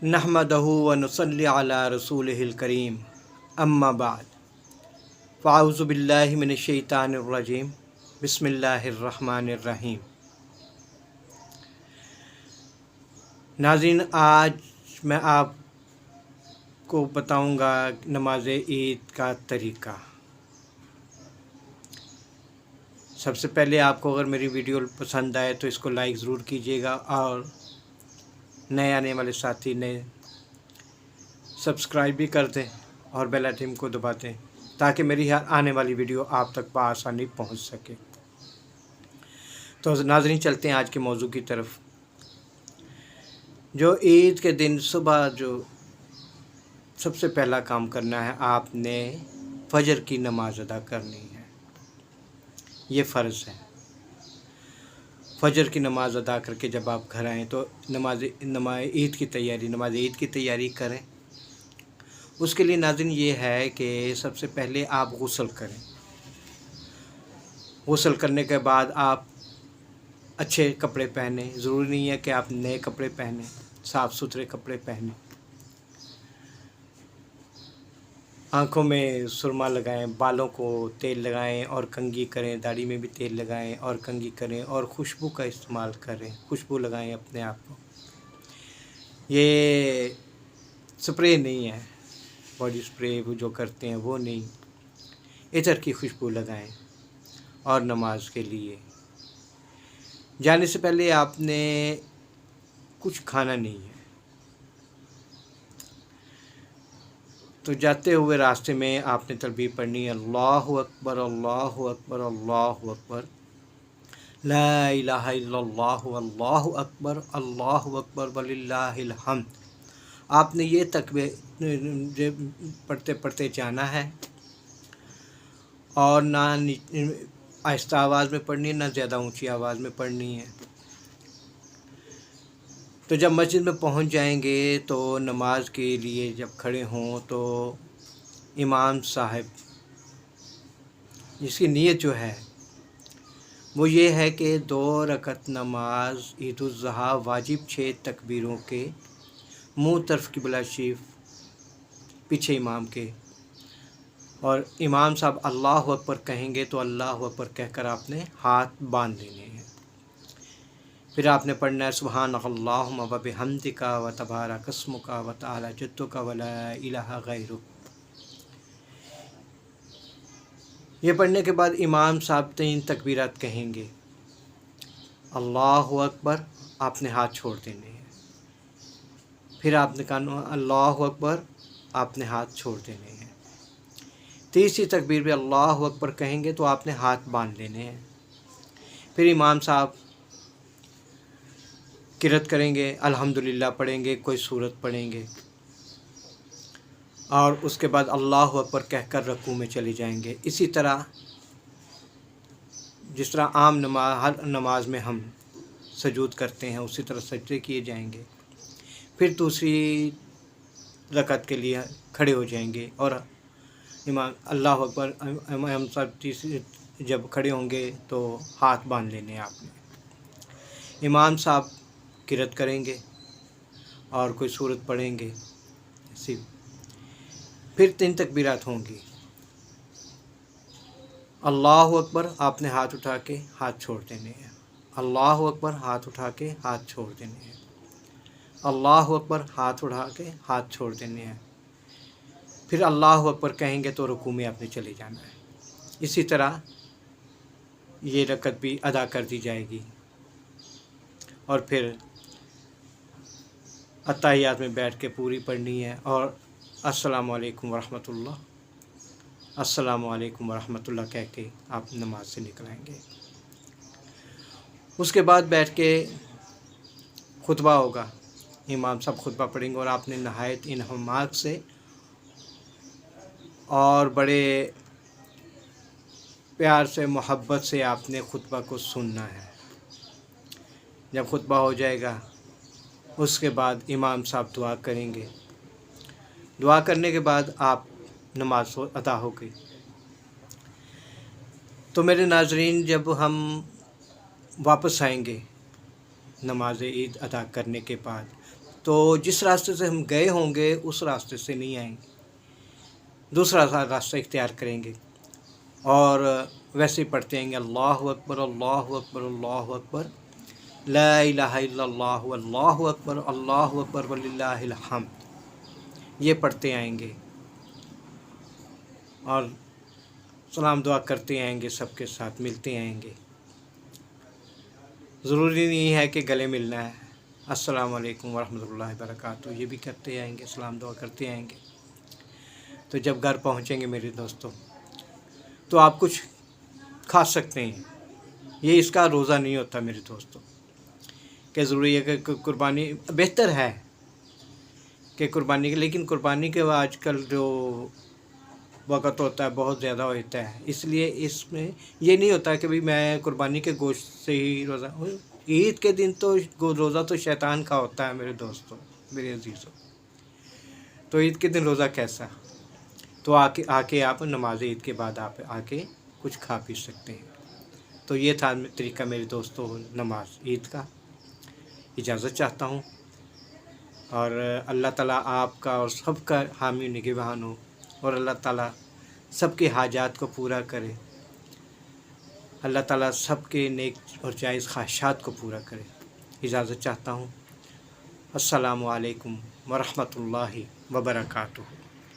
नहमदहु व नुसल्ली अला रसूलिहिल करीम अम्मा बाद फ़अऊज़ु बिल्लाहि मिनश शैतानिर रजीम बिस्मिल्लाहिर रहमानिर रहीम। नाज़रीन, आज मैं आपको बताऊंगा नमाज ईद का तरीक़ा। सबसे पहले आपको अगर मेरी वीडियो पसंद आए तो इसको लाइक ज़रूर कीजिएगा और नए आने वाले साथी ने सब्सक्राइब भी कर दें और बेल आइकन को दबा दें ताकि मेरी हर आने वाली वीडियो आप तक बआसानी पहुंच सके। तो नाज़रीन, चलते हैं आज के मौजू की तरफ। जो ईद के दिन सुबह जो सबसे पहला काम करना है, आपने फजर की नमाज़ अदा करनी है। ये फ़र्ज़ है। फजर की नमाज़ अदा करके जब आप घर आएँ तो नमाज ईद की तैयारी करें। उसके लिए नाज़रीन ये है कि सबसे पहले आप गुस्ल करें। गुस्ल करने के बाद आप अच्छे कपड़े पहने। ज़रूरी नहीं है कि आप नए कपड़े पहने, साफ़ सुथरे कपड़े पहने। आँखों में सुरमा लगाएं, बालों को तेल लगाएं और कंघी करें, दाढ़ी में भी तेल लगाएं और कंघी करें और खुशबू का इस्तेमाल करें। खुशबू लगाएं अपने आप को। ये स्प्रे नहीं है, बॉडी स्प्रे वो जो करते हैं वो नहीं, इतर की खुशबू लगाएं। और नमाज के लिए जाने से पहले आपने कुछ खाना नहीं है। तो जाते हुए रास्ते में आपने तकबीर पढ़नी है, अल्लाहु अकबर अल्लाहु अकबर अल्लाहु अकबर, ला इलाहा इल्लल्लाहु अल्लाहु अकबर वलिल्लाहिल हम्द। आपने ये तकबीर पढ़ते पढ़ते जाना है और ना आहिस्ता आवाज़ में पढ़नी है, ना ज़्यादा ऊंची आवाज़ में पढ़नी है। तो जब मस्जिद में पहुंच जाएंगे तो नमाज के लिए जब खड़े हों तो इमाम साहब जिसकी नीयत जो है वो ये है कि 2 रकत नमाज ईद उल ज़ुहा वाजिब 6 तकबीरों के मुँह तरफ क़िबला शरीफ पीछे इमाम के, और इमाम साहब अल्लाहु अकबर कहेंगे तो अल्लाहु अकबर कहकर आपने हाथ बांध देने हैं। फिर आपने पढ़ना है सुब्हानकल्लाहुम्मा व बिहम्दिका व तबारक अस्मुका व तआला जद्दुका व ला इलाहा गैरुक। ये पढ़ने के बाद इमाम साहब 3 तकबीरात कहेंगे। अल्लाहु अकबर, आपने हाथ छोड़ देने हैं। फिर आपने कहा अल्लाहु अकबर, आपने हाथ छोड़ देने हैं। तीसरी तकबीर में अल्लाहु अकबर कहेंगे तो आपने हाथ बांध लेने हैं। फिर इमाम साहब किरत करेंगे, अल्हम्दुलिल्लाह पढ़ेंगे, कोई सूरत पढ़ेंगे और उसके बाद अल्लाहु अकबर कहकर रकू में चले जाएंगे। इसी तरह जिस तरह आम हर नमाज में हम सजूद करते हैं उसी तरह सजदे किए जाएंगे। फिर दूसरी रकत के लिए खड़े हो जाएंगे और इमाम अल्लाहु अकबर, इमाम साहब तीसरी जब खड़े होंगे तो हाथ बांध लेने हैं आपने। इमाम साहब किरत करेंगे और कोई सूरत पढ़ेंगे। फिर 3 तकबीरात होंगी। अल्लाहु अकबर, आपने हाथ उठा के हाथ छोड़ देने हैं। अल्लाहु अकबर, हाथ उठा के हाथ छोड़ देने हैं। अल्लाहु अकबर, हाथ उठा के हाथ छोड़ देने हैं। फिर अल्लाहु अकबर कहेंगे तो रुकू में आपने चले जाना है। इसी तरह ये रकत भी अदा कर दी जाएगी और फिर अत्ताहियात में बैठ के पूरी पढ़नी है और अस्सलामु अलैकुम वरहमतुल्लाह, अस्सलामु अलैकुम वरहमतुल्लाह कह के आप नमाज से निकलेंगे। उसके बाद बैठ के खुतबा होगा। इमाम साहब खुतबा पढ़ेंगे और आपने नहायत इन्हमाक से और बड़े प्यार से मोहब्बत से आपने खुतबा को सुनना है। जब खुतबा हो जाएगा उसके बाद इमाम साहब दुआ करेंगे। दुआ करने के बाद आप नमाज अदा हो गई। तो मेरे नाज़रीन, जब हम वापस आएंगे नमाज ईद अदा करने के बाद تو جس راستے سے ہم گئے ہوں گے اس راستے سے نہیں آئیں گے، دوسرا راستہ اختیار کریں گے، اور ویسے ہی پڑھتے ہیں گے اللہ اکبر اللہ اکبر اللہ اکبر لا الہ الا اللہ اللہ اکبر وللہ الحمد، یہ پڑھتے آئیں گے اور سلام دعا کرتے آئیں گے، سب کے ساتھ ملتے آئیں گے۔ ضروری نہیں ہے کہ گلے ملنا ہے، السلام علیکم ورحمۃ اللہ وبرکاتہ یہ بھی کرتے آئیں گے، سلام دعا کرتے آئیں گے۔ تو جب گھر پہنچیں گے میرے دوستوں تو آپ کچھ کھا سکتے ہیں، یہ اس کا روزہ نہیں ہوتا میرے دوستوں، کہ ضروری ہے کہ قربانی بہتر ہے کہ قربانی، لیکن قربانی کے آج کل جو وقت ہوتا ہے بہت زیادہ ہوتا ہے، اس لیے اس میں یہ نہیں ہوتا کہ میں قربانی کے گوشت سے ہی روزہ، عید کے دن تو روزہ تو شیطان کا ہوتا ہے میرے دوستوں میرے عزیزوں، تو عید کے دن روزہ کیسا؟ تو آ کے آپ نماز عید کے بعد آپ آ کے کچھ کھا پی سکتے ہیں۔ تو یہ تھا طریقہ میرے دوستوں نماز عید کا۔ اجازت چاہتا ہوں، اور اللہ تعالیٰ آپ کا اور سب کا حامی نگہبان ہو، اور اللہ تعالیٰ سب کے حاجات کو پورا کرے، اللہ تعالیٰ سب کے نیک اور جائز خواہشات کو پورا کرے۔ اجازت چاہتا ہوں، السلام علیکم ورحمۃ اللہ وبرکاتہ۔